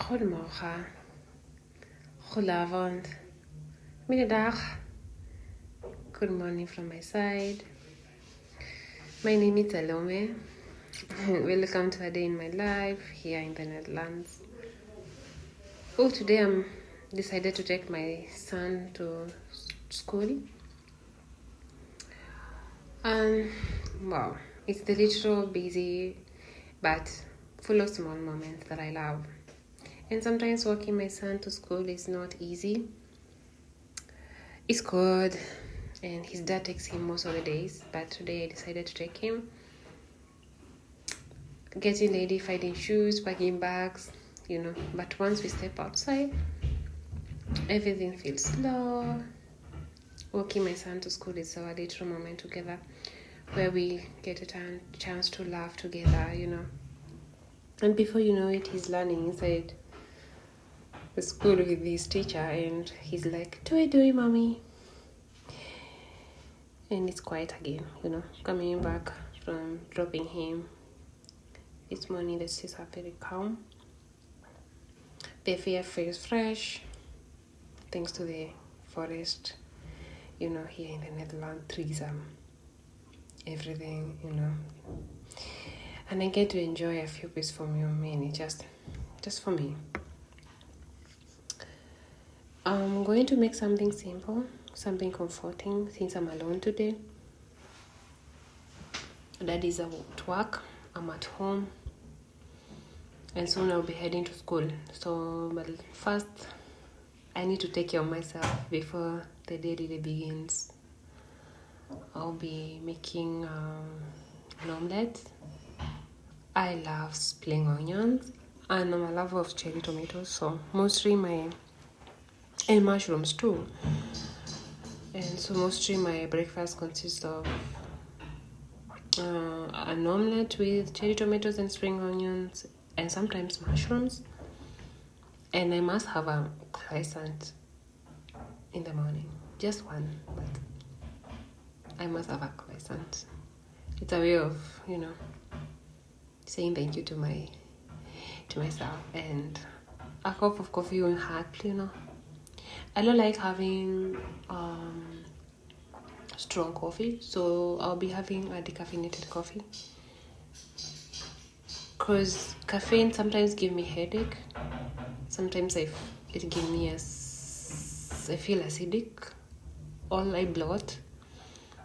Goedemorgen, goedenavond, middag, good morning from my side. My name is Salome. Welcome to a day in my life here in the Netherlands. Oh, today I'm decided to take my son to school. Wow, it's the literal busy but full of small moments that I love. And sometimes walking my son to school is not easy. It's cold and his dad takes him most of the days, but today I decided to take him. Getting ready, finding shoes, packing bags, but once we step outside, everything feels slow. Walking my son to school is our little moment together where we get a chance to laugh together, And before you know it, he's learning inside the school with his teacher, and he's like, "Do mommy?" And it's quiet again, coming back from dropping him. This morning the streets are very calm. The air feels fresh, thanks to the forest, here in the Netherlands, trees, everything, And I get to enjoy a few peaceful moments, just for me. I'm going to make something simple, something comforting, since I'm alone today. Dad is at work, I'm at home, and soon I'll be heading to school. So, but first, I need to take care of myself before the day really begins. I'll be making an omelette. I love spring onions, and I'm a lover of cherry tomatoes, so and mushrooms too. And so mostly my breakfast consists of an omelette with cherry tomatoes and spring onions, and sometimes mushrooms. And I must have a croissant in the morning, just one, but I must have a croissant. It's a way of, saying thank you to myself, and a cup of coffee will help, I don't like having strong coffee, so I'll be having a decaffeinated coffee, because caffeine sometimes give me headache. Sometimes it gives me I feel acidic, or I bloat,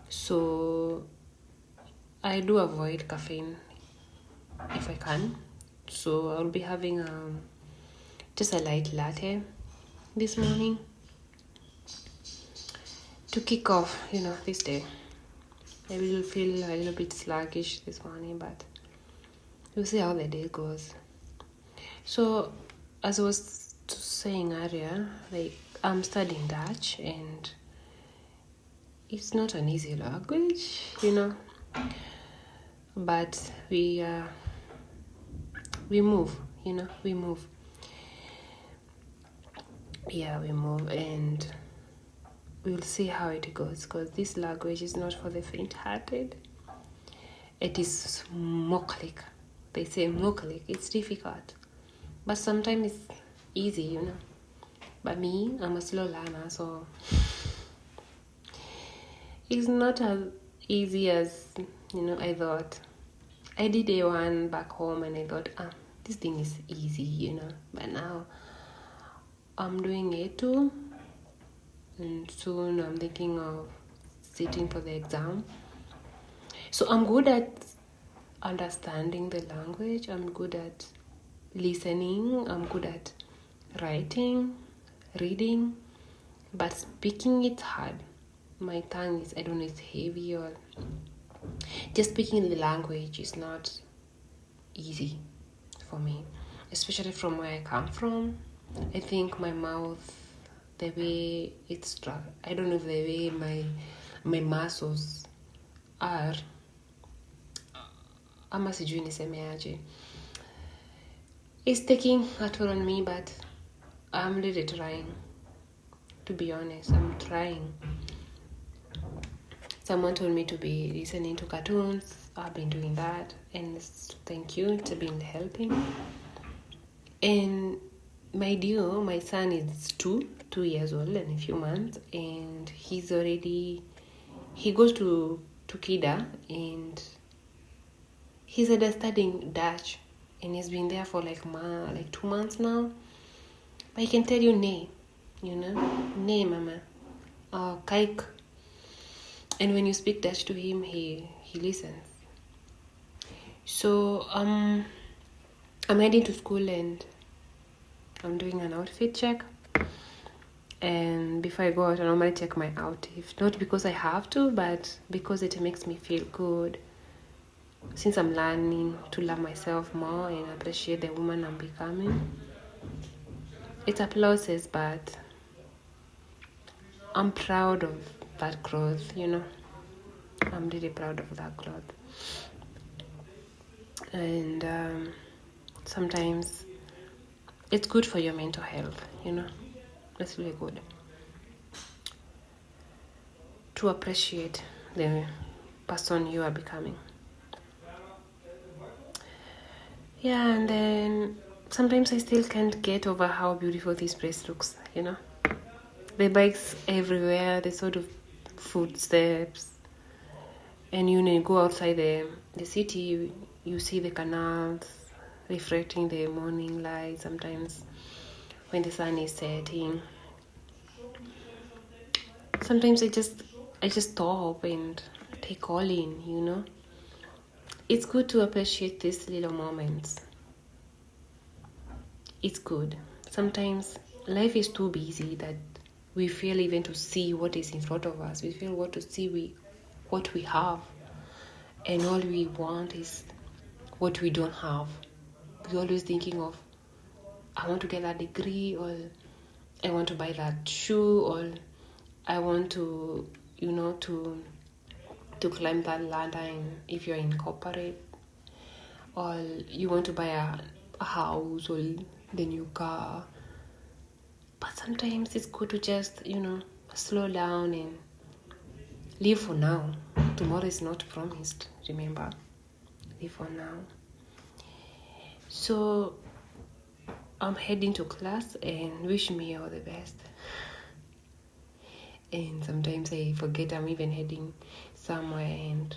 so I do avoid caffeine if I can. So I'll be having just a light latte this morning to kick off, this day. I will feel a little bit sluggish this morning, but we'll see how the day goes. So, as I was saying earlier, I'm studying Dutch, and it's not an easy language, but we move, we move. Yeah, we move, and we'll see how it goes, because this language is not for the faint-hearted. It is moklik. They say moklik. It's difficult, but sometimes it's easy, But me, I'm a slow learner, so it's not as easy as, I thought. I did A1 back home, and I thought, this thing is easy, But now I'm doing A2, and soon I'm thinking of sitting for the exam. So I'm good at understanding the language. I'm good at listening. I'm good at writing, reading, but speaking it's hard. My tongue is, I don't know, it's heavy, or just speaking the language is not easy for me, especially from where I come from. I think my mouth, the way it's struck, I don't know if the way my muscles are, ama sijui nisemeaje, it's taking a toll on me, but I'm really trying. To be honest, I'm trying. Someone told me to be listening to cartoons. I've been doing that, and thank you, it's been helping. And my son is 2 years old in a few months, and he goes to Kida, and he's studying Dutch, and he's been there for like 2 months now. But he can tell you nay, nay mama, kijk. And when you speak Dutch to him, he listens. So I'm heading to school, and I'm doing an outfit check. And before I go out, I normally check my outfit, not because I have to, but because it makes me feel good. Since I'm learning to love myself more and appreciate the woman I'm becoming, it's a process, but I'm proud of that growth, I'm really proud of that growth. And sometimes it's good for your mental health, It's really good to appreciate the person you are becoming. Yeah, and then sometimes I still can't get over how beautiful this place looks, The bikes everywhere, the sort of footsteps. And you go outside the city, you see the canals reflecting the morning light sometimes when the sun is setting. Sometimes I just stop and take all in, It's good to appreciate these little moments. It's good. Sometimes life is too busy that we fail even to see what is in front of us. We fail what to see what we have. And all we want is what we don't have. We're always thinking of, I want to get that degree, or I want to buy that shoe, or I want to, to climb that ladder, and if you're in corporate, or you want to buy a house or the new car. But sometimes it's good to just, slow down and live for now. Tomorrow is not promised, remember? Live for now. So I'm heading to class, and wish me all the best. And sometimes I forget I'm even heading somewhere, and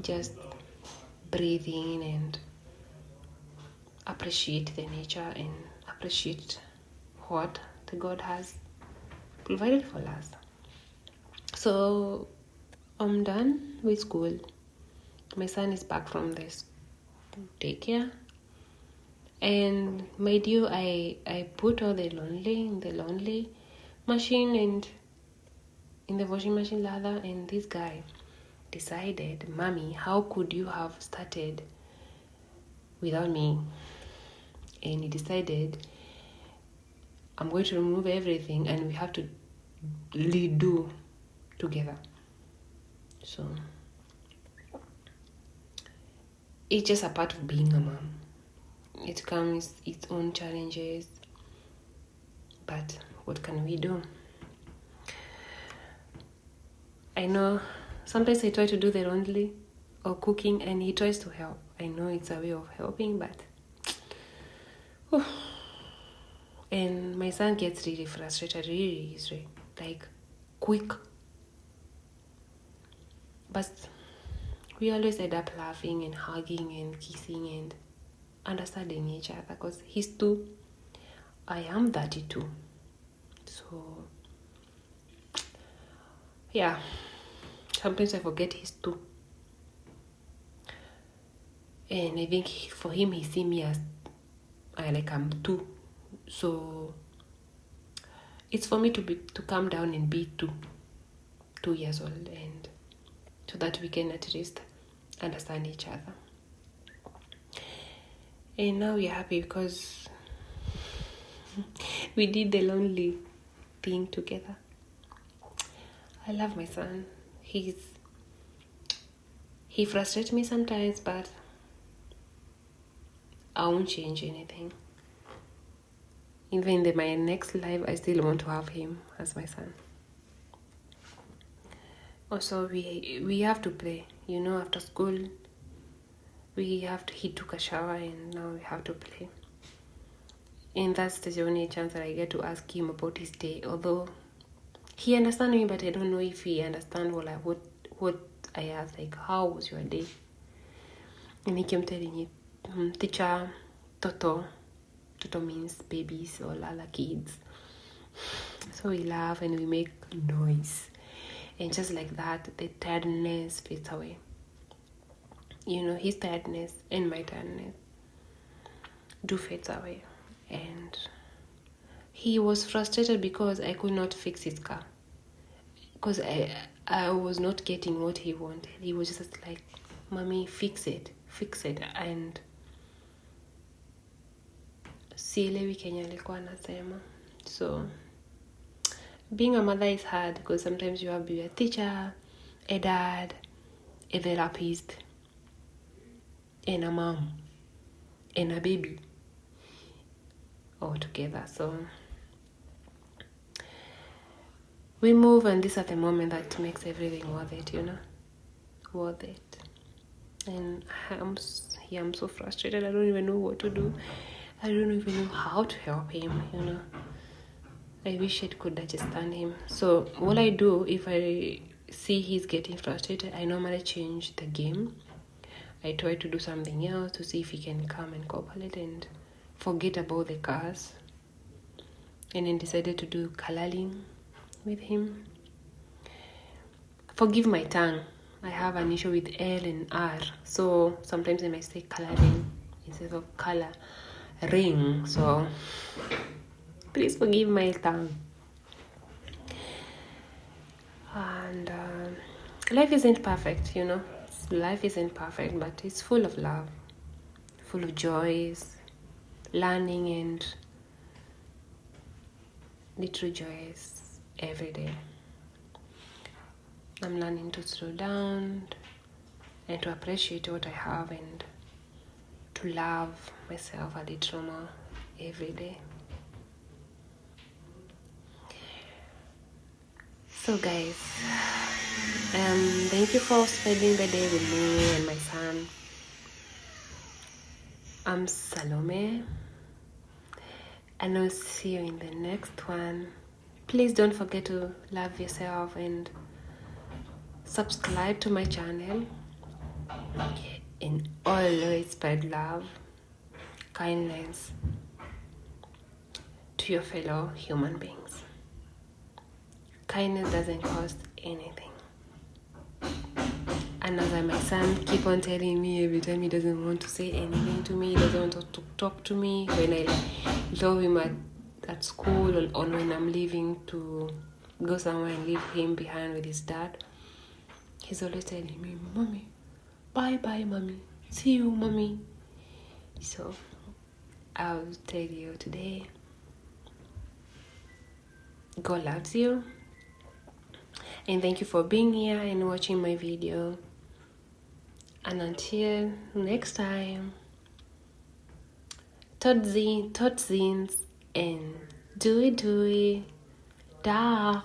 just breathe in and appreciate the nature and appreciate what the God has provided for us. So I'm done with school. My son is back from the daycare, and my dear, I put all the laundry in the laundry machine and in the washing machine lather, and this guy decided, Mommy, how could you have started without me? And he decided, I'm going to remove everything and we have to redo together. So it's just a part of being a mom. It comes its own challenges, but what can we do? I know sometimes I try to do the laundry or cooking, and he tries to help. I know it's a way of helping, but and my son gets really frustrated, really easily, like quick. But we always end up laughing and hugging and kissing and understanding each other, because he's 2, I am 32. So yeah, sometimes I forget he's 2. And I think for him, he sees me as I'm 2. So it's for me to calm down and be 2 years old, and so that we can at least understand each other. And now we're happy because we did the lonely thing together. I love my son. He frustrates me sometimes, but I won't change anything. Even in my next life, I still want to have him as my son. Also, we have to play. After school, he took a shower, and now we have to play. in that stage, only a chance that I get to ask him about his day, although he understands me, but I don't know if he understands what I asked, like, how was your day? And he came telling me, teacher, Toto means babies or Lala kids. So we laugh and we make noise. And just like that, the tiredness fades away. His tiredness and my tiredness do fades away. And he was frustrated because I could not fix his car. Because I was not getting what he wanted. He was just like, Mommy, fix it. And sielewi Kenya alikuwa anasema. So being a mother is hard because sometimes you have to be a teacher, a dad, a therapist, and a mom, and a baby all together. So we move, and these are the moment that makes everything worth it, worth it. And I'm so frustrated. I don't even know what to do. I don't even know how to help him, I wish I could understand him. So what I do, if I see he's getting frustrated, I normally change the game. I try to do something else to see if he can come and cooperate and forget about the cars. And then decided to do coloring with him. Forgive my tongue. I have an issue with L and R. So sometimes I might say coloring instead of coloring. So please forgive my tongue. And life isn't perfect, Life isn't perfect, but it's full of love, full of joys, learning, and little joys every day. I'm learning to slow down and to appreciate what I have and to love myself a little more every day. So guys, thank you for spending the day with me and my son. I'm Salome, and I'll see you in the next one. Please don't forget to love yourself and subscribe to my channel, and always spread love, kindness to your fellow human beings. Kindness doesn't cost anything. And as my son keep on telling me every time he doesn't want to say anything to me, he doesn't want to talk to me when I love him at school or when I'm leaving to go somewhere and leave him behind with his dad, he's always telling me, Mommy, bye Mommy, see you Mommy. So I'll tell you today, God loves you. And thank you for being here and watching my video. And until next time, tot ziens, and doei. Dag.